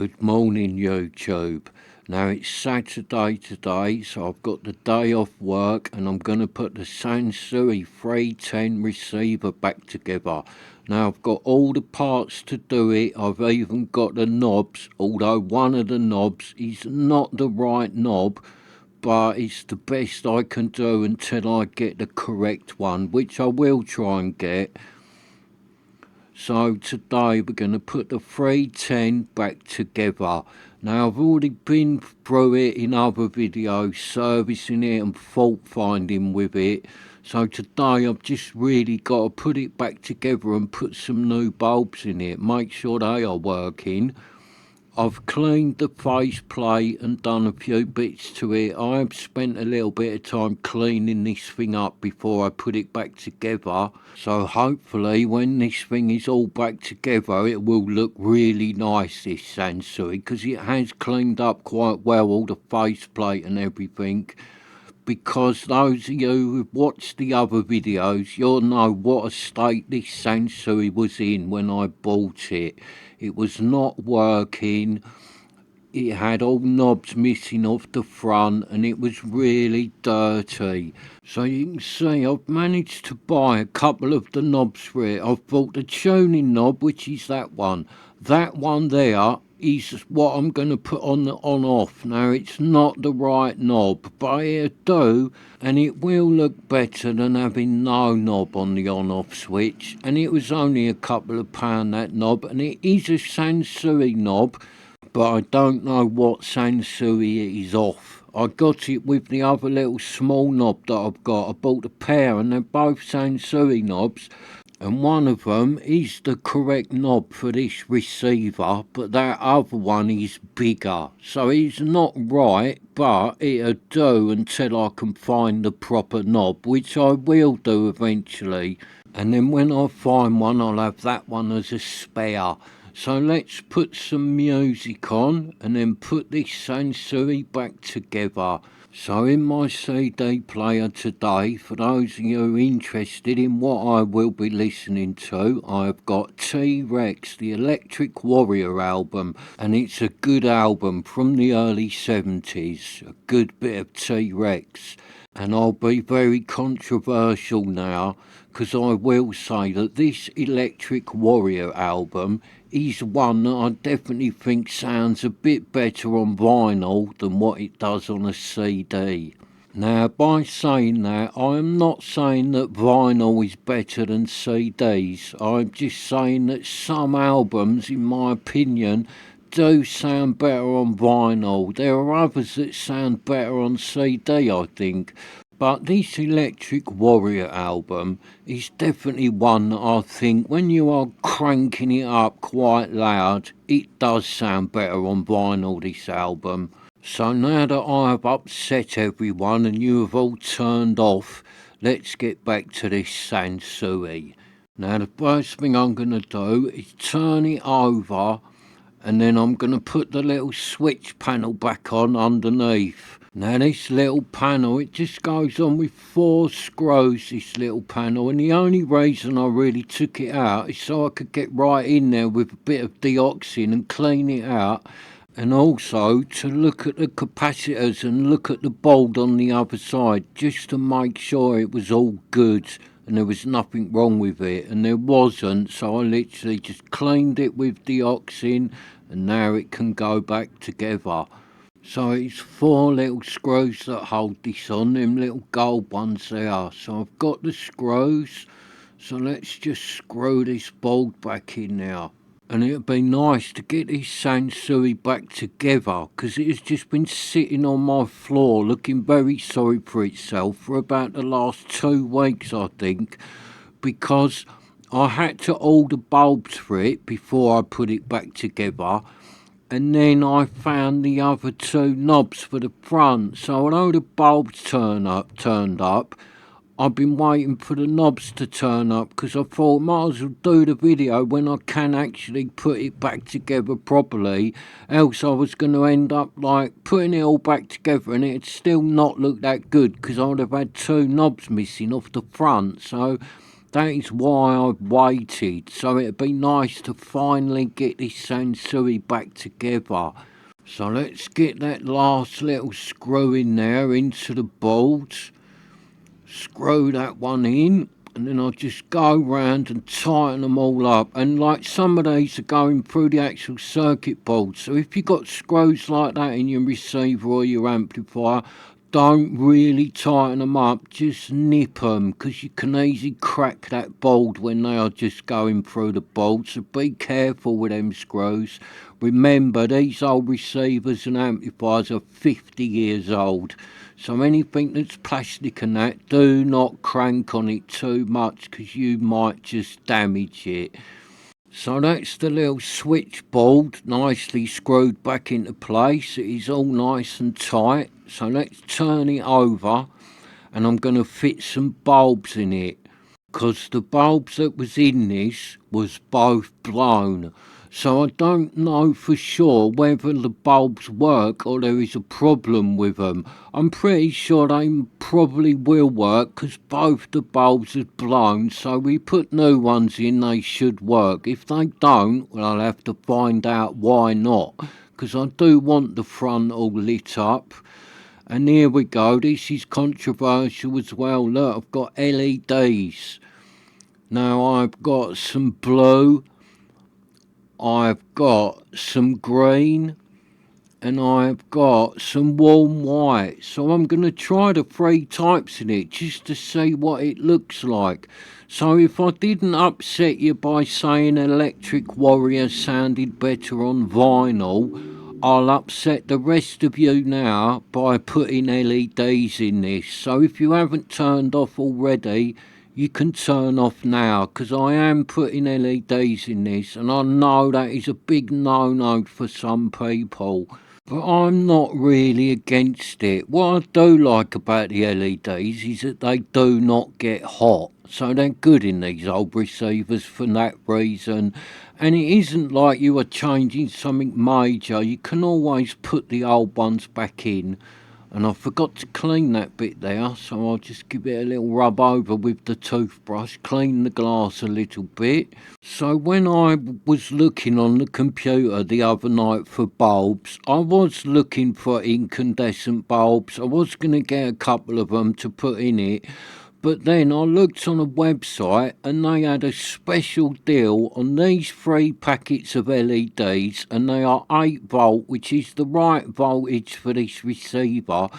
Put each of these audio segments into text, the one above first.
Good morning, YouTube. Now it's Saturday today, so I've got the day off work and I'm going to put the Sansui 310 receiver back together. Now I've got all the parts to do it. I've even got the knobs, although one of the knobs is not the right knob, but it's the best I can do until I get the correct one, which I will try and get. So today we're going to put the 310 back together. Now I've already been through it in other videos, servicing it and fault finding with it. So today I've just really got to put it back together and put some new bulbs in it, make sure they are working. I've cleaned the faceplate and done a few bits to it. I have spent a little bit of time cleaning this thing up before I put it back together. So hopefully when this thing is all back together it will look really nice, this Sansui, because it has cleaned up quite well, all the faceplate and everything. Because those of you who've watched the other videos, you'll know what a state this Sansui was in when I bought it. It was not working, it had all knobs missing off the front and it was really dirty. So you can see I've managed to buy a couple of the knobs for it. I've bought the tuning knob, which is that one. That one there is what I'm going to put on the on-off. Now it's not the right knob, but it'll do, and it will look better than having no knob on the on-off switch. And it was only a couple of pound, that knob, and it is a Sansui knob, but I don't know what Sansui it is off. I got it with the other little small knob that I've got. I bought a pair and they're both Sansui knobs, and one of them is the correct knob for this receiver, but that other one is bigger. So it's not right, but it'll do until I can find the proper knob, which I will do eventually. And then when I find one, I'll have that one as a spare. So let's put some music on and then put this Sansui back together. So in my CD player today, for those of you interested in what I will be listening to, I've got T-Rex, the Electric Warrior album, and it's a good album from the early 70s, a good bit of T-Rex. And I'll be very controversial now, because I will say that this Electric Warrior album is one that I definitely think sounds a bit better on vinyl than what it does on a CD. Now, by saying that, I am not saying that vinyl is better than CDs. I'm just saying that some albums, in my opinion, do sound better on vinyl. There are others that sound better on CD, I think. But this Electric Warrior album is definitely one that I think when you are cranking it up quite loud, it does sound better on vinyl, this album. So now that I have upset everyone and you have all turned off, let's get back to this Sansui. Now the first thing I'm going to do is turn it over, and then I'm going to put the little switch panel back on underneath. Now this little panel, it just goes on with 4 screws, this little panel, and the only reason I really took it out is so I could get right in there with a bit of deoxin and clean it out, and also to look at the capacitors and look at the board on the other side, just to make sure it was all good and there was nothing wrong with it, and there wasn't. So I literally just cleaned it with deoxin and now it can go back together. So it's 4 little screws that hold this on, them little gold ones there. So I've got the screws, so let's just screw this board back in now. And it'd be nice to get this Sansui back together, because it has just been sitting on my floor looking very sorry for itself for about the last 2 weeks, I think, because I had to order bulbs for it before I put it back together. And then I found the other 2 knobs for the front. So although the bulbs turned up, I've been waiting for the knobs to turn up, because I thought I might as well do the video when I can actually put it back together properly. Else I was going to end up like putting it all back together and it'd still not look that good, because I would have had 2 knobs missing off the front. So That is why I've waited, so it'd be nice to finally get this Sansui back together. So let's get that last little screw in there into the boards. Screw that one in, and then I'll just go round and tighten them all up. And like some of these are going through the actual circuit board, so if you've got screws like that in your receiver or your amplifier, don't really tighten them up, just nip them, because you can easily crack that board when they are just going through the board, so be careful with them screws. Remember, these old receivers and amplifiers are 50 years old, so anything that's plastic and that, do not crank on it too much, because you might just damage it. So that's the little switchboard nicely screwed back into place. It is all nice and tight. So let's turn it over, and I'm going to fit some bulbs in it, because the bulbs that was in this was both blown. So I don't know for sure whether the bulbs work or there is a problem with them. I'm pretty sure they probably will work, because both the bulbs are blown, so we put new ones in, they should work. If they don't, well, I'll have to find out why not, because I do want the front all lit up. And here we go, this is controversial as well. Look, I've got LEDs. Now I've got some blue, I've got some green, and I've got some warm white. So I'm going to try the three types in it just to see what it looks like. So if I didn't upset you by saying Electric Warrior sounded better on vinyl, I'll upset the rest of you now by putting LEDs in this. So if you haven't turned off already, you can turn off now, because I am putting LEDs in this, and I know that is a big no-no for some people, but I'm not really against it. What I do like about the LEDs is that they do not get hot, so they're good in these old receivers for that reason. And it isn't like you are changing something major. You can always put the old ones back in. And I forgot to clean that bit there, so I'll just give it a little rub over with the toothbrush, clean the glass a little bit. So when I was looking on the computer the other night for bulbs, I was looking for incandescent bulbs. I was going to get a couple of them to put in it, but then I looked on a website and they had a special deal on these 3 packets of LEDs, and they are 8 volt, which is the right voltage for this receiver.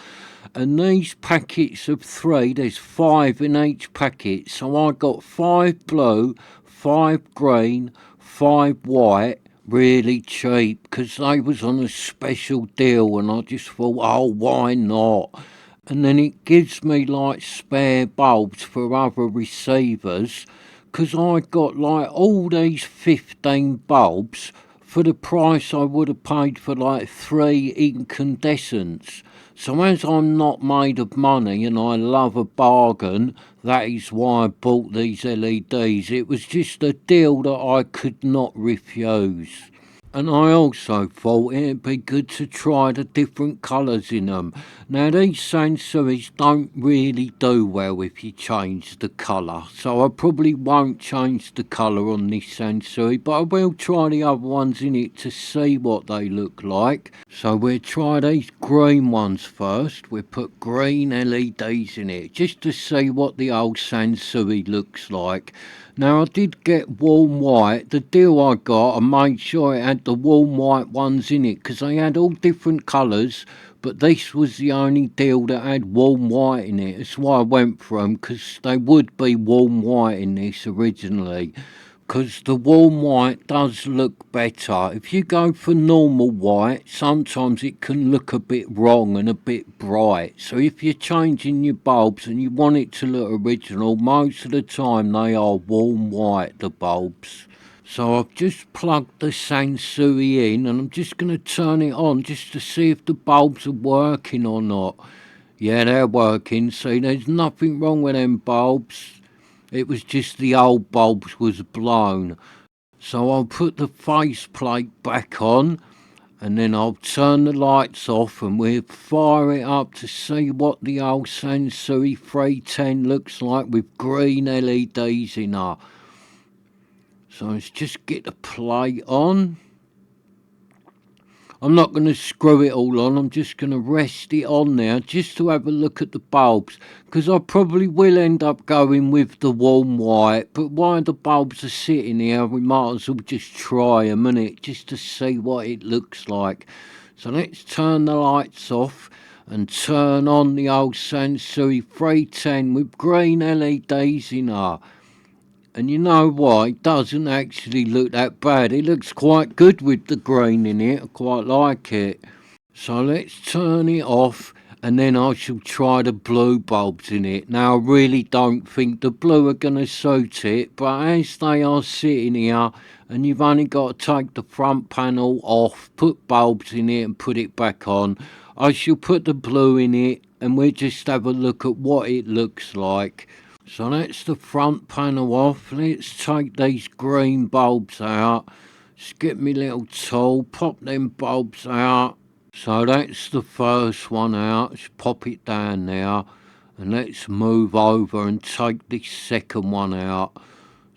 And these packets of 3, there's 5 in each packet. So I got 5 blue, 5 green, 5 white, really cheap, because they was on a special deal, and I just thought, oh, why not? And then it gives me like spare bulbs for other receivers, because I got like all these 15 bulbs for the price I would have paid for like 3 incandescents. So as I'm not made of money and I love a bargain, that is why I bought these LEDs. It was just a deal that I could not refuse. And I also thought it'd be good to try the different colours in them. Now these Sansuis don't really do well if you change the colour, so I probably won't change the colour on this Sansui, but I will try the other ones in it to see what they look like. So we'll try these green ones first. We'll put green LEDs in it just to see what the old Sansui looks like. Now I did get warm white. The deal I got, I made sure it had the warm white ones in it, because they had all different colours, but this was the only deal that had warm white in it. That's why I went for them, because they would be warm white in this originally. Because the warm white does look better. If you go for normal white, sometimes it can look a bit wrong and a bit bright. So if you're changing your bulbs and you want it to look original, most of the time they are warm white, the bulbs. So I've just plugged the Sansui in, and I'm just going to turn it on just to see if the bulbs are working or not. Yeah, they're working. See, there's nothing wrong with them bulbs. It was just the old bulbs was blown. So I'll put the faceplate back on, and then I'll turn the lights off and we'll fire it up to see what the old Sansui 310 looks like with green LEDs in her. So let's just get the plate on. I'm not going to screw it all on, I'm just going to rest it on there just to have a look at the bulbs, because I probably will end up going with the warm white, but while the bulbs are sitting here we might as well just try them, innit, just to see what it looks like. So let's turn the lights off and turn on the old Sansui 310 with green LEDs in her. And you know what, it doesn't actually look that bad. It looks quite good with the green in it. I quite like it. So let's turn it off and then I shall try the blue bulbs in it. Now I really don't think the blue are going to suit it, but as they are sitting here and you've only got to take the front panel off, put bulbs in it and put it back on, I shall put the blue in it and we'll just have a look at what it looks like. So that's the front panel off. Let's take these green bulbs out. Just get me little tool, pop them bulbs out. So that's the first one out. Just pop it down there. And let's move over and take this second one out.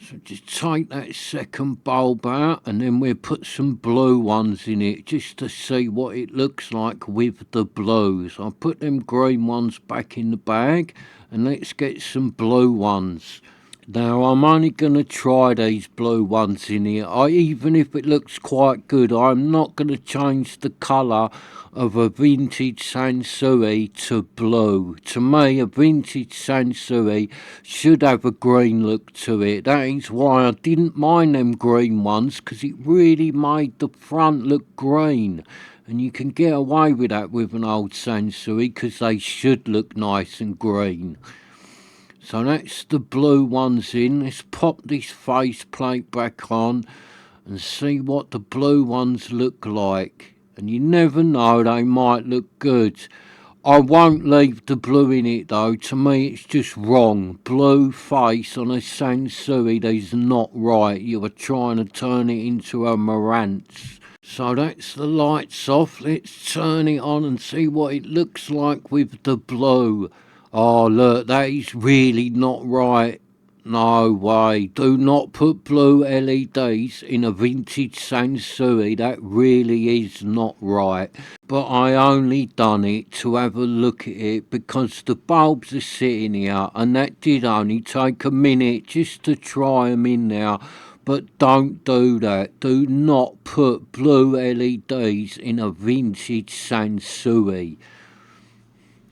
So just take that second bulb out and then we'll put some blue ones in it just to see what it looks like with the blues. I'll put them green ones back in the bag and let's get some blue ones. Now I'm only going to try these blue ones in here. Even if it looks quite good, I'm not going to change the colour of a vintage Sansui to blue. To me, a vintage Sansui should have a green look to it. That is why I didn't mind them green ones, because it really made the front look green. And you can get away with that with an old Sansui, because they should look nice and green. So that's the blue ones in. Let's pop this faceplate back on and see what the blue ones look like. And you never know, they might look good. I won't leave the blue in it though. To me it's just wrong. Blue face on a Sansui, that is not right. You are trying to turn it into a Marantz. So that's the lights off. Let's turn it on and see what it looks like with the blue. Oh look, that is really not right. No way. Do not put blue LEDs in a vintage Sansui. That really is not right. But I only done it to have a look at it because the bulbs are sitting here and that did only take a minute just to try them in there. But don't do that. Do not put blue LEDs in a vintage Sansui.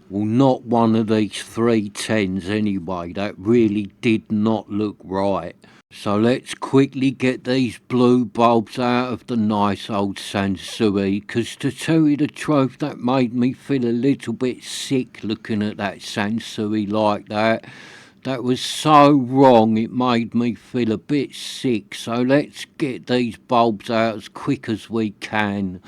Well, not one of these 310s anyway. That really did not look right. So let's quickly get these blue bulbs out of the nice old Sansui, because to tell you the truth, that made me feel a little bit sick looking at that Sansui like that. That was so wrong, it made me feel a bit sick. So let's get these bulbs out as quick as we can.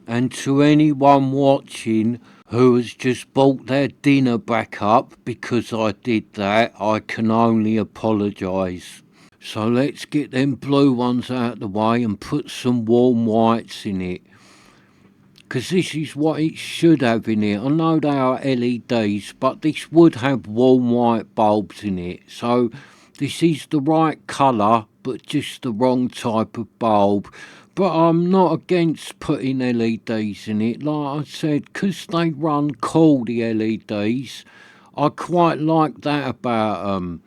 And to anyone watching who has just brought their dinner back up because I did that, I can only apologise. So let's get them blue ones out of the way and put some warm whites in it. Because this is what it should have in it. I know they are LEDs, but this would have warm white bulbs in it. So this is the right colour, but just the wrong type of bulb. But I'm not against putting LEDs in it. Like I said, because they run cool, the LEDs, I quite like that about them.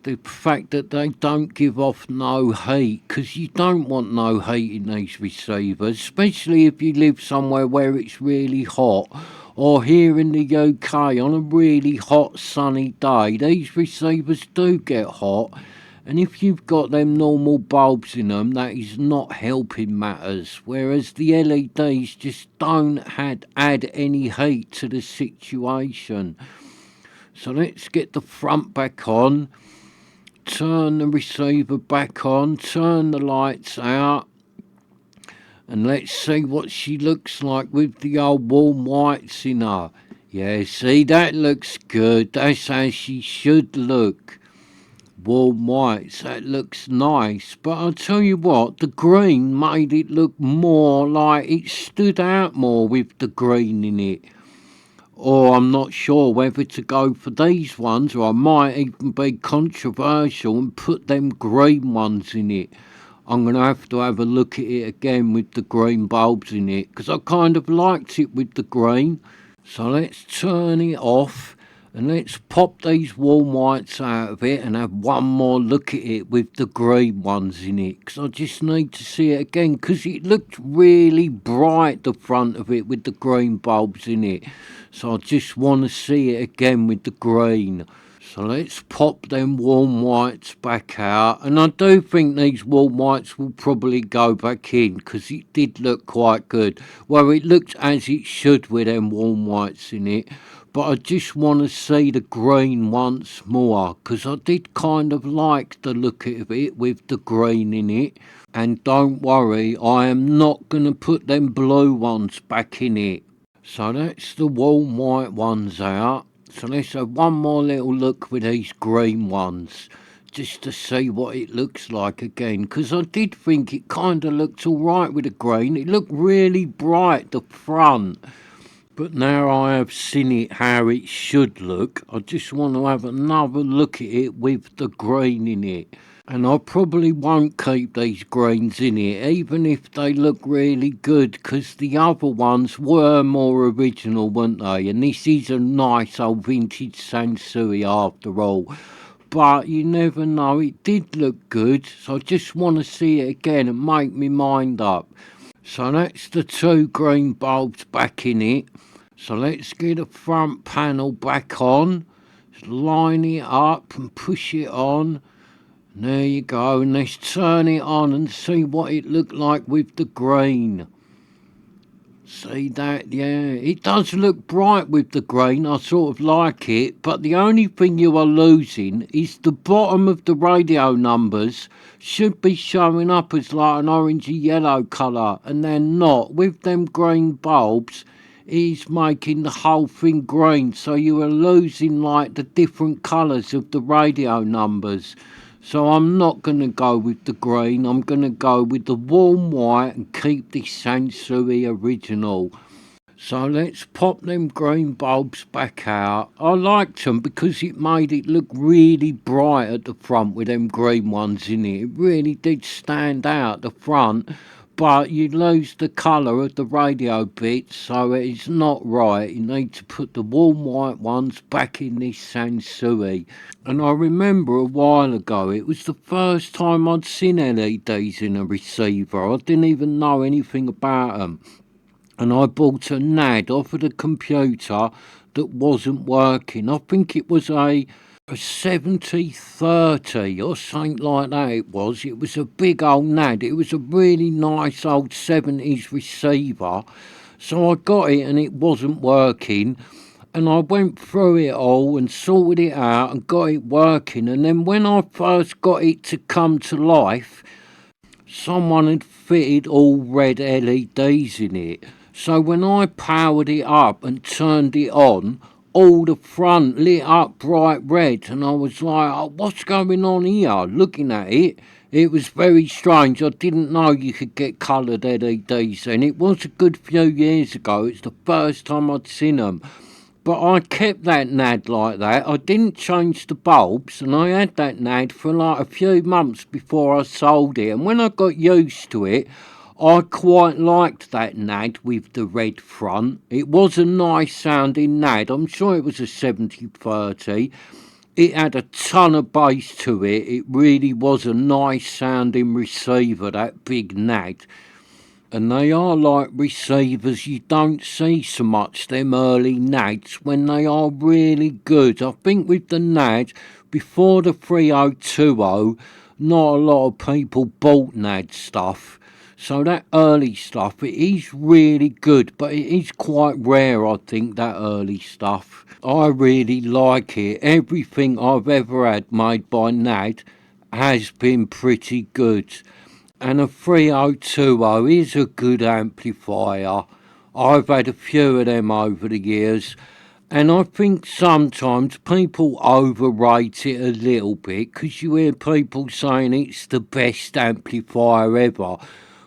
The fact that they don't give off no heat, because you don't want no heat in these receivers, especially if you live somewhere where it's really hot, or here in the UK on a really hot sunny day. These receivers do get hot, and if you've got them normal bulbs in them, that is not helping matters, whereas the LEDs just don't add any heat to the situation. So let's get the front back on, turn the receiver back on, turn the lights out, and let's see what she looks like with the old warm whites in her. Yeah, see, that looks good. That's how she should look. warm whites. That looks nice. But I'll tell you what, the green made it look more like it stood out more with the green in it. Or I'm not sure whether to go for these ones, or I might even be controversial and put them green ones in it. I'm going to have a look at it again with the green bulbs in it, because I kind of liked it with the green. So let's turn it off and let's pop these warm whites out of it and have one more look at it with the green ones in it, because I just need to see it again, because it looked really bright, the front of it with the green bulbs in it. So I just want to see it again with the green. So let's pop them warm whites back out, and I do think these warm whites will probably go back in, because it did look quite good. Well, it looked as it should with them warm whites in it, but I just want to see the green once more, because I did kind of like the look of it with the green in it. And don't worry, I am not going to put them blue ones back in it. So that's the warm white ones out. So let's have one more little look with these green ones, just to see what it looks like again, because I did think it kind of looked alright with the green. It looked really bright, the front. But now I have seen it how it should look, I just want to have another look at it with the green in it. And I probably won't keep these greens in it, even if they look really good, because the other ones were more original, weren't they? And this is a nice old vintage Sansui after all. But you never know, it did look good, so I just want to see it again and make my mind up. So that's the two green bulbs back in it. So let's get the front panel back on, line it up and push it on. There you go, and let's turn it on and see what it looked like with the green. See that? Yeah, it does look bright with the green, I sort of like it, but the only thing you are losing is the bottom of the radio numbers should be showing up as like an orangey yellow colour, and they're not. With them green bulbs, it's making the whole thing green, so you are losing like the different colours of the radio numbers. So I'm not going to go with the green, I'm going to go with the warm white and keep the Sansui original. So let's pop them green bulbs back out. I liked them because it made it look really bright at the front with them green ones in it. It really did stand out the front, but you lose the colour of the radio bit, so it's not right. You need to put the warm white ones back in this Sansui. And I remember a while ago, it was the first time I'd seen LEDs in a receiver. I didn't even know anything about them. And I bought a NAD off of the computer that wasn't working. I think it was a 7030 or something like that it was. It was a big old NAD. It was a really nice old 70s receiver. So I got it and it wasn't working. And I went through it all and sorted it out and got it working. And then when I first got it to come to life, someone had fitted all red LEDs in it. So when I powered it up and turned it on, all the front lit up bright red, and I was like, oh, what's going on here? Looking at it, it was very strange. I didn't know you could get coloured LEDs, and it was a good few years ago. It's the first time I'd seen them. But I kept that NAD like that. I didn't change the bulbs, and I had that NAD for like a few months before I sold it. And when I got used to it, I quite liked that NAD with the red front. It was a nice sounding NAD. I'm sure it was a 7030. It had a ton of bass to it. It really was a nice sounding receiver, that big NAD. And they are like receivers you don't see so much, them early NADs, when they are really good. I think with the NAD, before the 3020, not a lot of people bought NAD stuff. So that early stuff, it is really good, but it is quite rare, I think, that early stuff. I really like it. Everything I've ever had made by NAD has been pretty good. And a 3020 is a good amplifier. I've had a few of them over the years, And I think sometimes people overrate it a little bit because you hear people saying it's the best amplifier ever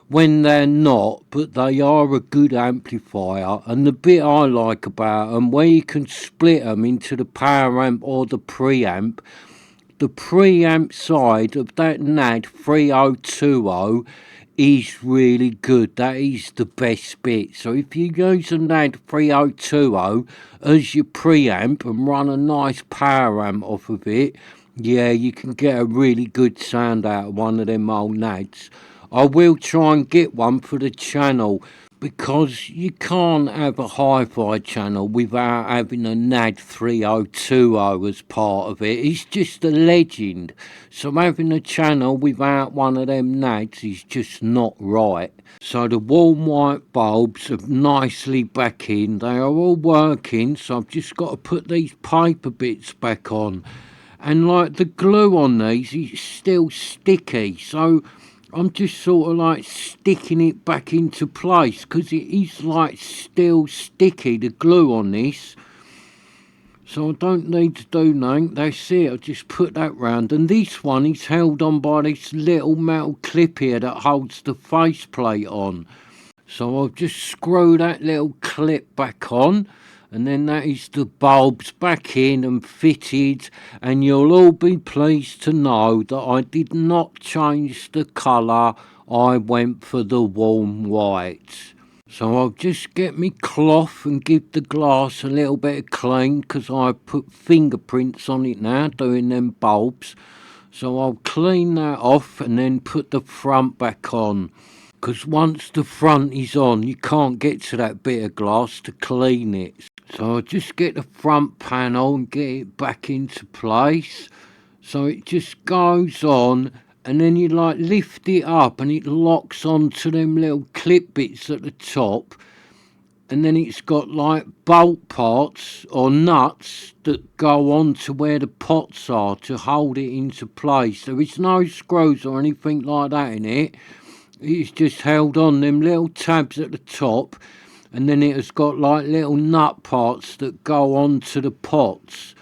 when they're not, but they are a good amplifier. And the bit I like about them, where you can split them into the power amp or the preamp side of that NAD 3020 is really good. That is the best bit. So if you use a NAD 3020 as your preamp and run a nice power amp off of it, yeah, you can get a really good sound out of one of them old NADs. I will try and get one for the channel because you can't have a hi-fi channel without having a NAD 3020 as part of it. It's just a legend. So having a channel without one of them NADs is just not right. So the warm white bulbs are nicely back in. They are all working, so I've just got to put these paper bits back on. And like the glue on these is still sticky, so I'm just sort of like sticking it back into place because it is like still sticky, the glue on this. So I don't need to do nothing. That's it. I just put that round. And this one is held on by this little metal clip here that holds the faceplate on. So I'll just screw that little clip back on, and then that is the bulbs back in and fitted, and you'll all be pleased to know that I did not change the colour. I went for the warm white. So I'll just get me cloth and give the glass a little bit of clean because I put fingerprints on it now doing them bulbs. So I'll clean that off and then put the front back on. Because once the front is on, you can't get to that bit of glass to clean it. So I'll just get the front panel and get it back into place. So it just goes on, and then you like lift it up and it locks onto them little clip bits at the top. And then it's got like bolt parts or nuts that go on to where the pots are to hold it into place. There is no screws or anything like that in it. It's just held on them little tabs at the top, and then it has got like little nut parts that go on to the pots,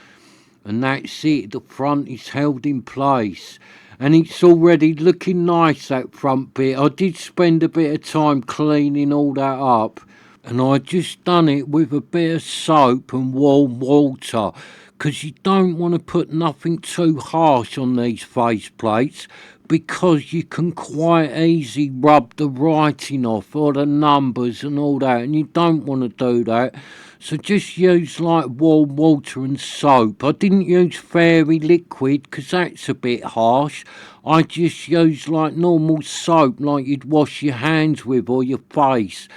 and that's it. The front is held in place, and it's already looking nice, that front bit. I did spend a bit of time cleaning all that up, and I just done it with a bit of soap and warm water, because you don't want to put nothing too harsh on these face plates, because you can quite easily rub the writing off or the numbers and all that, and you don't want to do that. So just use like warm water and soap. I didn't use fairy liquid because that's a bit harsh. I just used like normal soap like you'd wash your hands with or your face.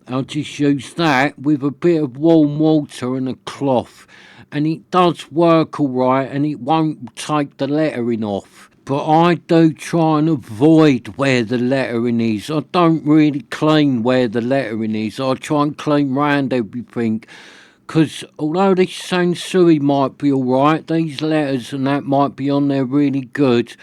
I'll just use that with a bit of warm water and a cloth, and it does work all right, and it won't take the lettering off. But I do try and avoid where the lettering is. I don't really clean where the lettering is. I try and clean round everything. Because although this Sansui might be alright, these letters and that might be on there really good,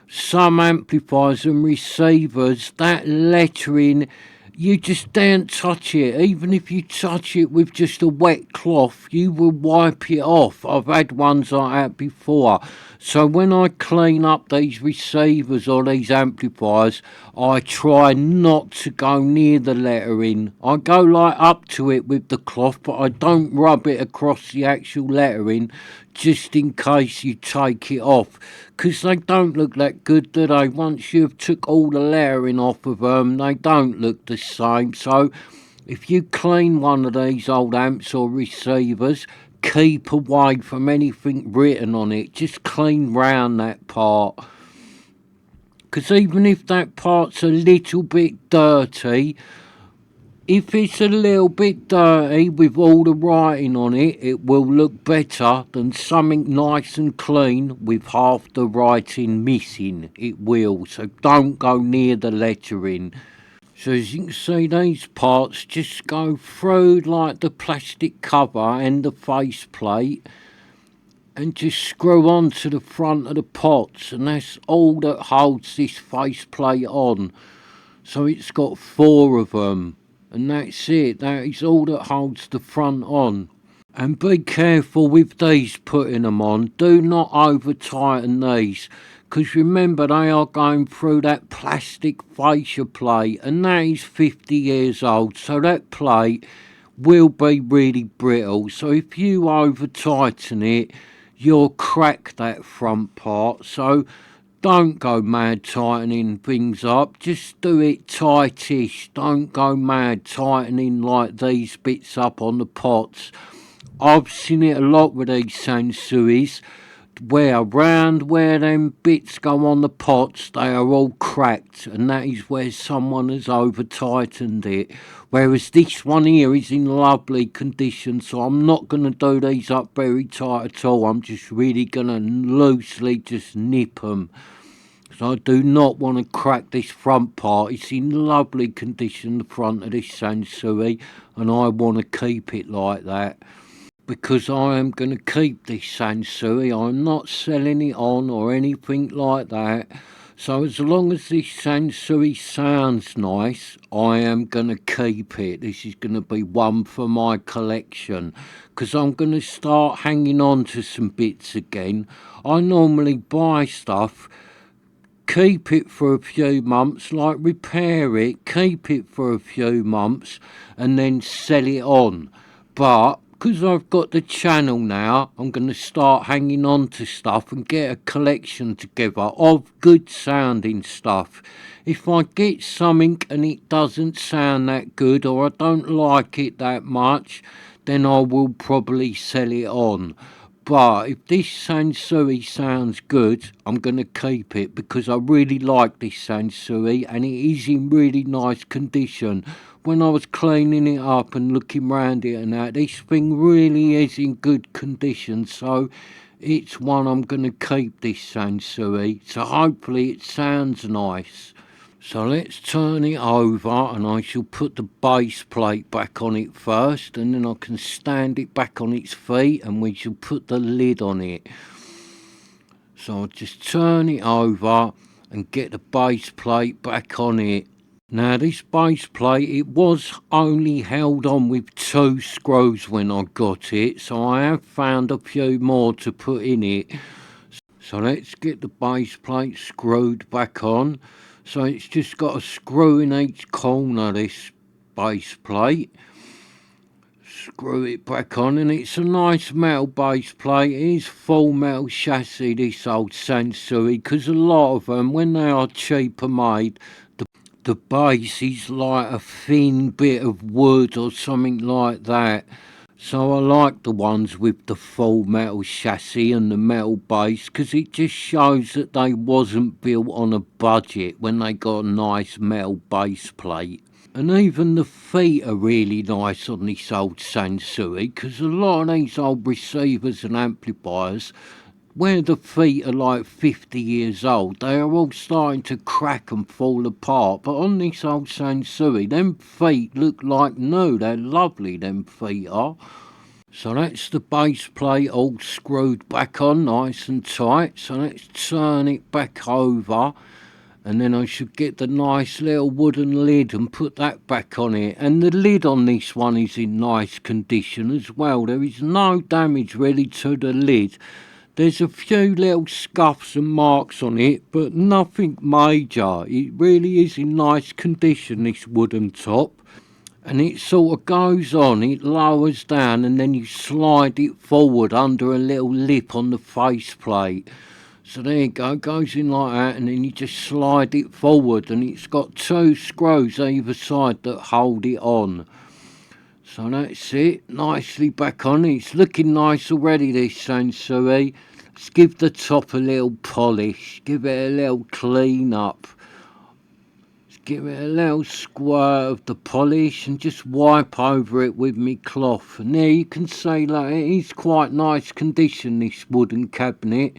some amplifiers and receivers, that lettering, you just daren't touch it. Even if you touch it with just a wet cloth, you will wipe it off. I've had ones like that before. So when I clean up these receivers or these amplifiers, I try not to go near the lettering. I go like up to it with the cloth, but I don't rub it across the actual lettering, just in case you take it off, because they don't look that good, do they? Once you've took all the lettering off of them, they don't look the same. So if you clean one of these old amps or receivers, keep away from anything written on it. Just clean round that part, because even if that part's a little bit dirty, if it's a little bit dirty with all the writing on it, it will look better than something nice and clean with half the writing missing. It will, so don't go near the lettering. So as you can see, these parts just go through like the plastic cover and the faceplate and just screw on to the front of the pots, and that's all that holds this faceplate on. So it's got 4 of them. And that's it. That is all that holds the front on. And be careful with these putting them on. Do not over tighten these, because remember they are going through that plastic fascia plate, and that is 50 years old, so that plate will be really brittle. So if you over tighten it, you'll crack that front part. So don't go mad tightening things up, just do it tightish. Don't go mad tightening like these bits up on the pots. I've seen it a lot with these Sansuis, where them bits go on the pots, they are all cracked, and that is where someone has over tightened it. Whereas this one here is in lovely condition, so I'm not going to do these up very tight at all. I'm just really going to loosely just nip them. So I do not want to crack this front part. It's in lovely condition, the front of this Sansui, and I want to keep it like that, because I am going to keep this Sansui. I'm not selling it on or anything like that. So as long as this Sansui sounds nice, I am going to keep it. This is going to be one for my collection, because I'm going to start hanging on to some bits again. I normally buy stuff, keep it for a few months, like repair it, keep it for a few months, and then sell it on. But because I've got the channel now, I'm going to start hanging on to stuff and get a collection together of good sounding stuff. If I get something and it doesn't sound that good, or I don't like it that much, then I will probably sell it on. But if this Sansui sounds good, I'm going to keep it, because I really like this Sansui and it is in really nice condition. When I was cleaning it up and looking round it and that, this thing really is in good condition, so it's one I'm going to keep, this Sansui. So hopefully it sounds nice. So let's turn it over, and I shall put the base plate back on it first, and then I can stand it back on its feet and we shall put the lid on it. So I'll just turn it over and get the base plate back on it. Now this base plate, it was only held on with 2 screws when I got it, so I have found a few more to put in it. So let's get the base plate screwed back on. So it's just got a screw in each corner, this base plate. Screw it back on, and it's a nice metal base plate. It is full metal chassis, this old Sansui, because a lot of them, when they are cheaper made, the base is like a thin bit of wood or something like that. So I like the ones with the full metal chassis and the metal base, because it just shows that they wasn't built on a budget when they got a nice metal base plate. And even the feet are really nice on this old Sansui, because a lot of these old receivers and amplifiers, where the feet are like 50 years old, they are all starting to crack and fall apart. But on this old Sansui, them feet look like new. They're lovely, them feet are. So that's the base plate all screwed back on nice and tight. So let's turn it back over, and then I should get the nice little wooden lid and put that back on it. And the lid on this one is in nice condition as well. There is no damage really to the lid. There's a few little scuffs and marks on it, but nothing major. It really is in nice condition, this wooden top. And it sort of goes on, it lowers down, and then you slide it forward under a little lip on the faceplate. So there you go, goes in like that, and then you just slide it forward, and it's got 2 screws either side that hold it on. So that's it, nicely back on. It's looking nice already, this Sansui. Let's give the top a little polish, give it a little clean up. Let's give it a little squirt of the polish and just wipe over it with me cloth. And there you can see that it is quite nice condition, this wooden cabinet.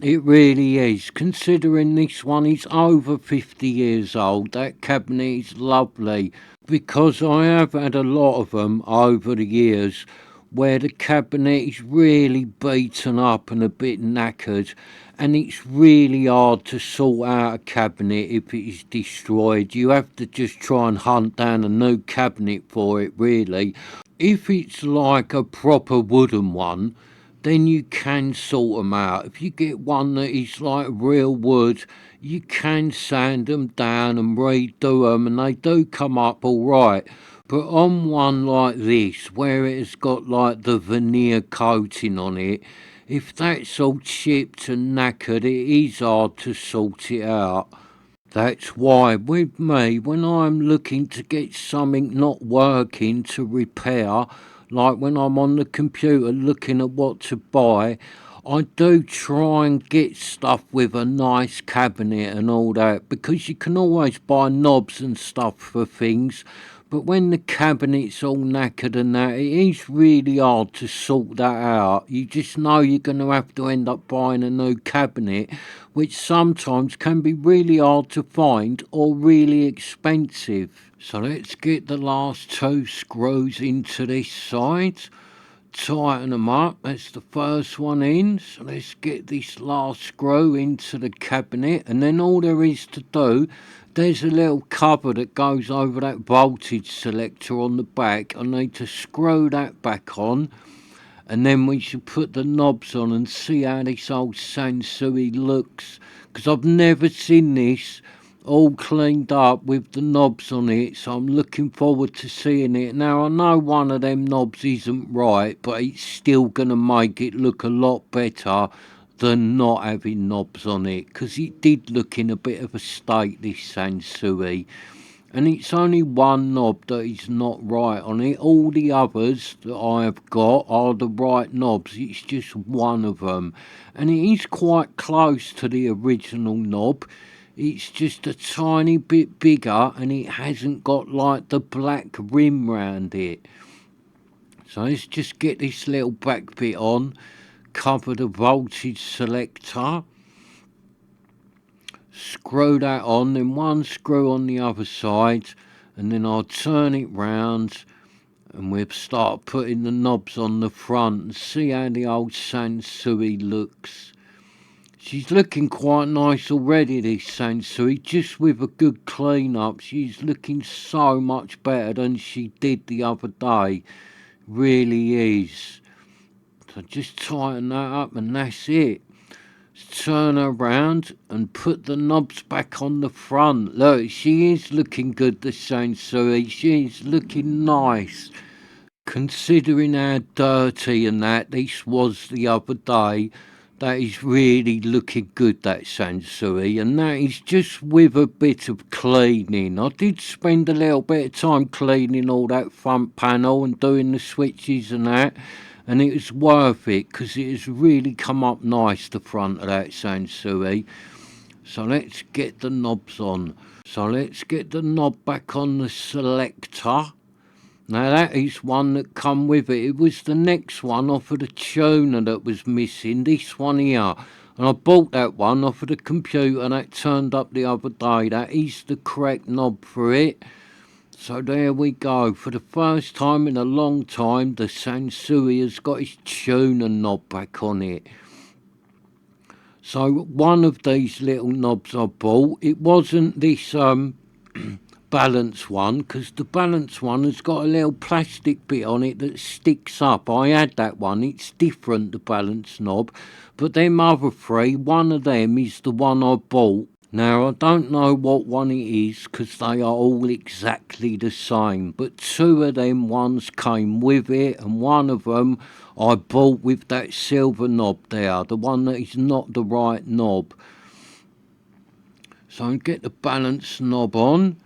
It really is, considering this one is over 50 years old. That cabinet is lovely, because I have had a lot of them over the years where the cabinet is really beaten up and a bit knackered, and it's really hard to sort out a cabinet if it is destroyed. You have to just try and hunt down a new cabinet for it, really. If it's like a proper wooden one, then you can sort them out. If you get one that is like real wood, you can sand them down and redo them, and they do come up all right. But on one like this, where it has got like the veneer coating on it, if that's all chipped and knackered, it is hard to sort it out. That's why, with me, when I'm looking to get something not working to repair, like when I'm on the computer looking at what to buy, I do try and get stuff with a nice cabinet and all that, because you can always buy knobs and stuff for things. But when the cabinet's all knackered and that, it is really hard to sort that out. You just know you're going to have to end up buying a new cabinet, which sometimes can be really hard to find or really expensive. So let's get the last two screws into this side. Tighten them up, that's the first one in. So let's get this last screw into the cabinet, and then all there is to do, there's a little cover that goes over that voltage selector on the back. I need to screw that back on, and then we should put the knobs on and see how this old Sansui looks, because I've never seen this all cleaned up with the knobs on it, so I'm looking forward to seeing it. Now I know one of them knobs isn't right, but it's still going to make it look a lot better than not having knobs on it, because it did look in a bit of a state, this Sansui. And it's only one knob that is not right on it. All the others that I have got are the right knobs. It's just one of them, and it is quite close to the original knob. It's just a tiny bit bigger, and it hasn't got like the black rim round it. So let's just get this little back bit on, cover the voltage selector, screw that on, then one screw on the other side, and then I'll turn it round, and we'll start putting the knobs on the front and see how the old Sansui looks. She's looking quite nice already, this Sansui, just with a good clean up. She's looking so much better than she did the other day. Really is. So just tighten that up, and that's it. Turn her around and put the knobs back on the front. Look, she is looking good, the Sansui. She is looking nice. Considering how dirty and that this was the other day, that is really looking good, that Sansui, and that is just with a bit of cleaning. I did spend a little bit of time cleaning all that front panel and doing the switches and that, and it was worth it, because it has really come up nice, the front of that Sansui. So let's get the knobs on. So let's get the knob back on the selector. Now that is one that come with it. It was the next one off of the tuner that was missing, this one here. And I bought that one off of the computer that turned up the other day. That is the correct knob for it. So there we go. For the first time in a long time, the Sansui has got its tuner knob back on it. So one of these little knobs I bought, it wasn't this balance one, because the balance one has got a little plastic bit on it that sticks up. I had that one. It's different, the balance knob, but them other three, one of them is the one I bought. Now I don't know what one it is, because they are all exactly the same, but two of them ones came with it, and one of them I bought with that silver knob there, the one that is not the right knob. So I get the balance knob on.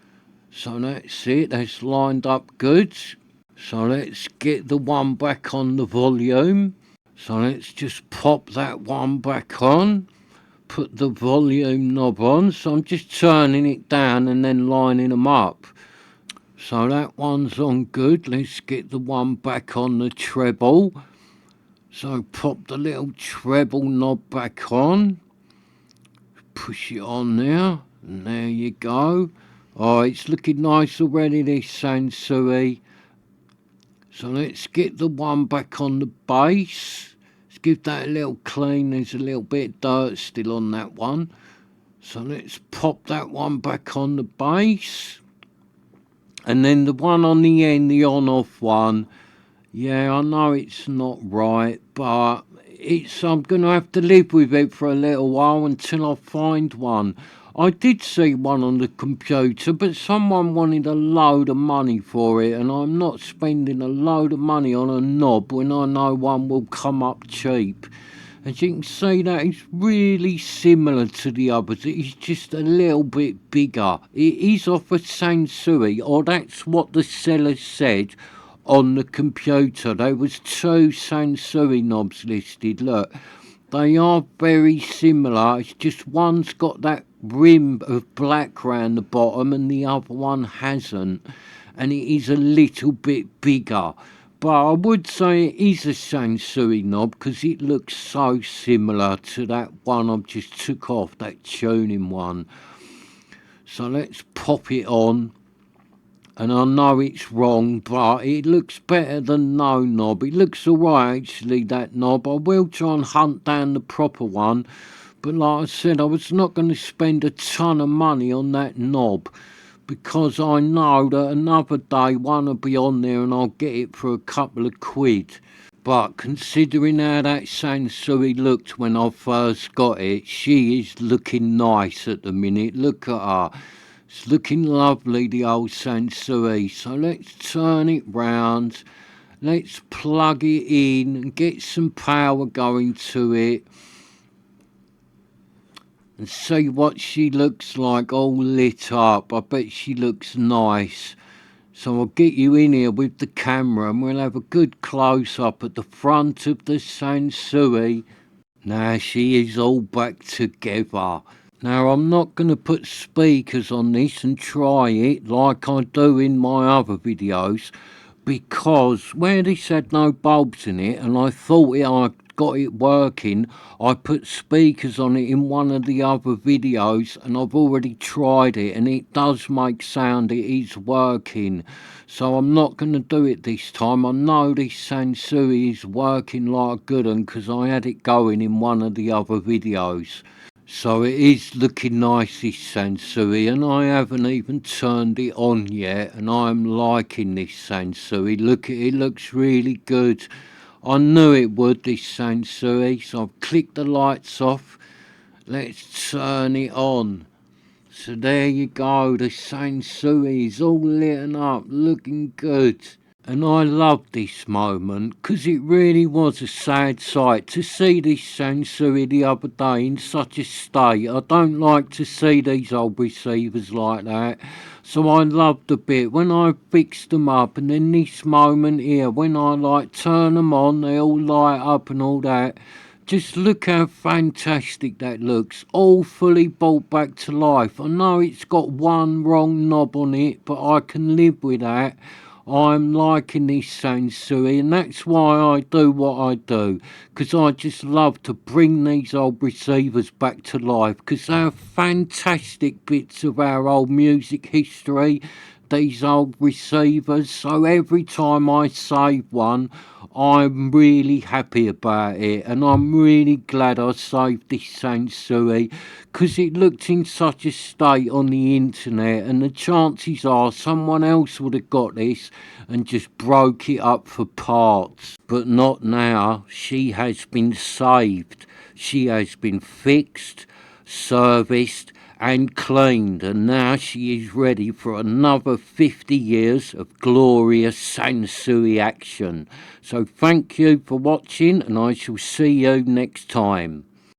So that's it, that's lined up good. So let's get the one back on the volume. So let's just pop that one back on. Put the volume knob on. So I'm just turning it down and then lining them up. So that one's on good. Let's get the one back on the treble. So pop the little treble knob back on. Push it on there. And there you go. Oh, it's looking nice already, this Sansui. So let's get the one back on the base. Let's give that a little clean. There's a little bit of dirt still on that one. So let's pop that one back on the base. And then the one on the end, the on-off one. Yeah, I know it's not right, but I'm going to have to live with it for a little while until I find one. I did see one on the computer, but someone wanted a load of money for it, and I'm not spending a load of money on a knob when I know one will come up cheap. As you can see, that is really similar to the others. It is just a little bit bigger. It is off a Sansui, or that's what the seller said on the computer. There was 2 Sansui knobs listed. Look, they are very similar. It's just one's got that rim of black round the bottom and the other one hasn't. And it is a little bit bigger. But I would say it is a Sansui knob because it looks so similar to that one I've just took off, that tuning one. So let's pop it on. And I know it's wrong, but it looks better than no knob. It looks alright actually, that knob. I will try and hunt down the proper one. But like I said, I was not going to spend a ton of money on that knob, because I know that another day one will be on there and I'll get it for a couple of quid. But considering how that Sansui looked when I first got it, she is looking nice at the minute. Look at her. It's looking lovely, the old Sansui. So let's turn it round. Let's plug it in and get some power going to it. And see what she looks like, all lit up. I bet she looks nice. So I'll get you in here with the camera and we'll have a good close-up at the front of the Sansui. Now she is all back together. Now I'm not going to put speakers on this and try it like I do in my other videos, because where this had no bulbs in it and I thought I got it working, I put speakers on it in one of the other videos and I've already tried it and it does make sound, it is working. So I'm not going to do it this time. I know this Sansui is working like a good one because I had it going in one of the other videos. So it is looking nice, this Sansui, and I haven't even turned it on yet, and I'm liking this Sansui. Look at it, looks really good. I knew it would, this Sansui, so I've clicked the lights off. Let's turn it on. So there you go, the Sansui is all lit up, looking good. And I loved this moment because it really was a sad sight to see this Sansui the other day in such a state. I don't like to see these old receivers like that. So I loved the bit when I fixed them up, and then this moment here when I like turn them on, they all light up and all that. Just look how fantastic that looks, all fully brought back to life. I know it's got one wrong knob on it, but I can live with that. I'm liking this Sansui, and that's why I do what I do, because I just love to bring these old receivers back to life, because they're fantastic bits of our old music history, these old receivers. So every time I save one, I'm really happy about it, and I'm really glad I saved this Sansui, because it looked in such a state on the internet, and the chances are someone else would have got this and just broke it up for parts. But not now. She has been saved. She has been fixed, serviced and cleaned, and now she is ready for another 50 years of glorious Sansui action. So thank you for watching, and I shall see you next time.